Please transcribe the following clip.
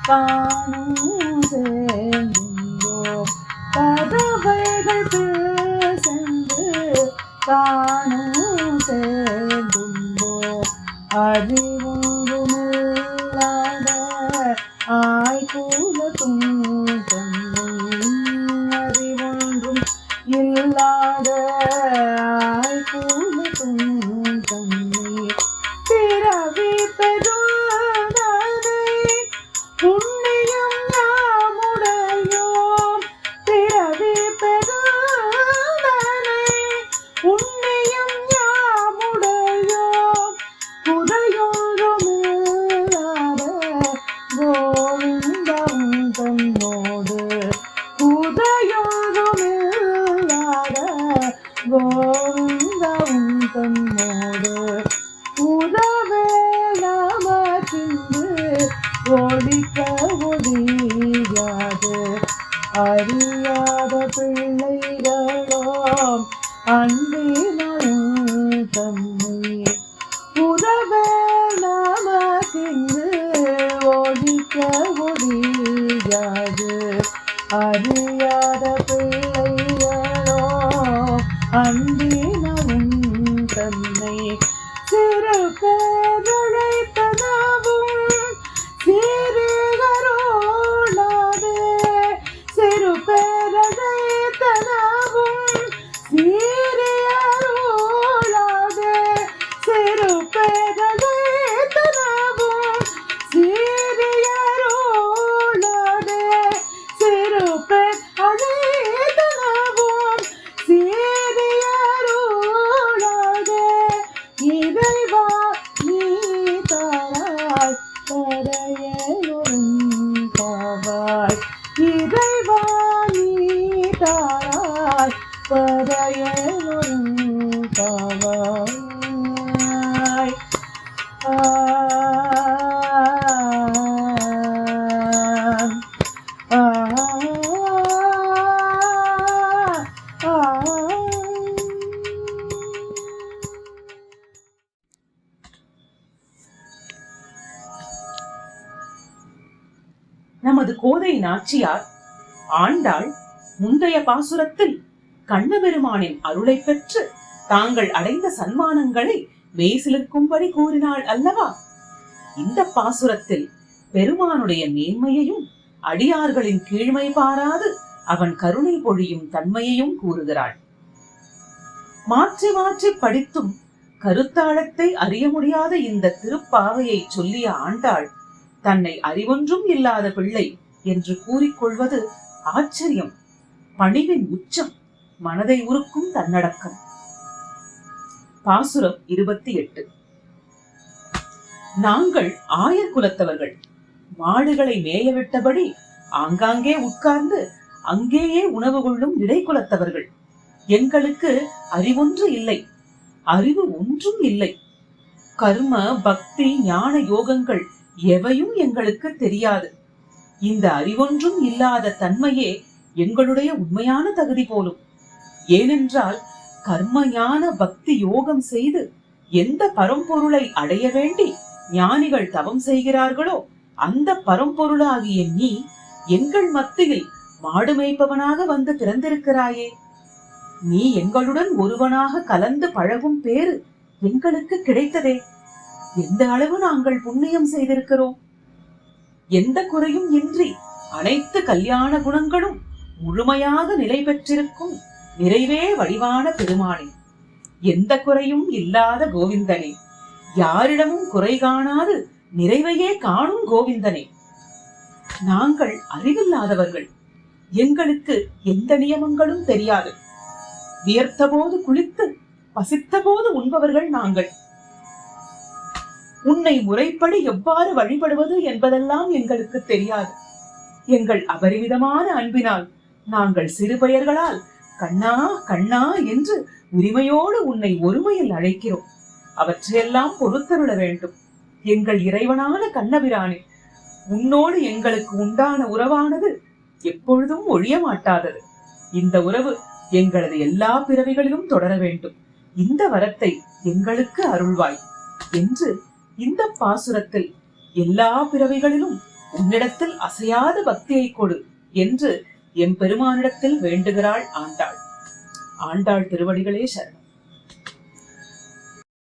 தானும் சேர்ந்துள்ளோம். பறவைகள் பேசென்று தானும் சேர்ந்துள்ளோம். அறிவொன்றுமில்லாத ஆய்கூலத்தும் தன்னை, அறிவொன்றும் இல்லாத ஆய்கூலத்தும் தன்னை, பிறவி பெறுவதனை புண்ணியம் யாமுடையோம். பிறவி பெறுவதனை புண்ணியம் யாமுடையோம். புதையொன்றுமில்லாத கோவிந்தம் தன்னோடு, புதையொன்றுமில்லாத கோவிந்தம் தன்னோடு, உதவே நமக்கின்று ஒழிக்க ஒழியாது. அறியாத பிள்ளைகளோம் அன்பினும் தன்மை, உதவே நமக்கின்று ஒழிக்க ஒழியாது. அறியாத பிள்ளைகளோம் அன்பினும் தன்மை, சிறு பேரழைத்தனவும் சீரிகரோளாதே, சிறு பேரழைத்தனவும் சீரியரோளாதே, சிறு பேரழைத்தனவும் சீரியரோளாதே, சிறு பேரழைத்தனவும் சீரியரோளாதே. இறைவா நீ தாராய் பறையலொரும் பாவாய், இறைவா நீ தாராய் பறையலொரும் பாவாய். நமது கோதை நாச்சியார் ஆண்டாள் முந்தைய பாசுரத்தில் கண்ணபெருமானின் அருளை பெற்று தாங்கள் அடைந்த சன்மானங்களை மெய்சிலிருக்கும்படி கூறினாள் அல்லவா? இந்த பாசுரத்தில் பெருமானுடைய மேன்மையையும் அடியார்களின் கீழ்மை பாராது அவன் கருணை பொழியும் தன்மையையும் கூறுகிறாள். மாற்றி மாற்றி படித்தும் கருத்தாழத்தை அறிய முடியாத இந்த திருப்பாவையை சொல்லிய ஆண்டாள் தன்னை அறிவொன்றும் இல்லாத பிள்ளை என்று கூறிக்கொள்வது ஆச்சரியம், பணிவின் உச்சம், மனதை உருக்கும் தன்னடக்கம். பாசுரம் 28. நாங்கள் ஆயர் குலத்தவர்கள் மாடுகளை மேயவிட்டபடி ஆங்காங்கே உட்கார்ந்து அங்கேயே உணவு கொள்ளும் இடைக்குலத்தவர்கள். எங்களுக்கு அறிவொன்று இல்லை, அறிவு ஒன்றும் இல்லை. கர்ம பக்தி ஞான யோகங்கள் எவையும் எங்களுக்கு தெரியாது. இந்த அறிவொன்றும் இல்லாத தன்மையே எங்களுடைய உண்மையான தகுதி போலும். ஏனென்றால் கர்ம ஞான பக்தி யோகம் செய்து எந்த பரம்பொருளை அடைய வேண்டி ஞானிகள் தவம் செய்கிறார்களோ அந்த பரம்பொருளாகிய நீ எங்கள் மத்தியில் மாடு மேய்ப்பவனாக வந்து பிறந்திருக்கிறாயே. நீ எங்களுடன் ஒருவனாக கலந்து பழகும் பேறு எங்களுக்கு கிடைத்ததே. எந்த அளவு நாங்கள் புண்ணியம் செய்திருக்கிறோம். எந்த குறையும் இன்றி அனைத்து கல்யாண குணங்களும் முழுமையாக நிலை பெற்றிருக்கும் நிறைவே வடிவான பெருமானே, எந்த குறையும் இல்லாத கோவிந்தனே, யாரிடமும் குறை காணாது நிறைவையே காணும் கோவிந்தனே. நாங்கள் அறிவில்லாதவர்கள், எங்களுக்கு எந்த நியமங்களும் தெரியாது. வியர்த்த போது குளித்து பசித்த போது உண்பவர்கள் நாங்கள். உன்னை முறைப்படி எவ்வாறு வழிபடுவது என்பதெல்லாம் எங்களுக்கு தெரியாது. எங்கள் அபரிமிதமான அன்பினால் நாங்கள் சிறு பெயர்களால் கண்ணா கண்ணா என்று உரிமையோடு உன்னை ஒருமையில் அழைக்கிறோம். அவற்றையெல்லாம் பொறுத்தருள வேண்டும். எங்கள் இறைவனான கண்ணபிரானே, உன்னோடு எங்களுக்கு உண்டான உறவானது எப்பொழுதும் ஒழிய மாட்டாதது. இந்த உறவு எங்களது எல்லா பிறவிகளிலும் தொடர வேண்டும். இந்த வரத்தை எங்களுக்கு அருள்வாய் என்று இந்த பாசுரத்தில் எல்லா பிறவிகளிலும் உன்னிடத்தில் அசையாத பக்தியை கொடு என்று எம்பெருமானிடத்தில் வேண்டுகிறாள் ஆண்டாள். ஆண்டாள் திருவடிகளே சரணம்.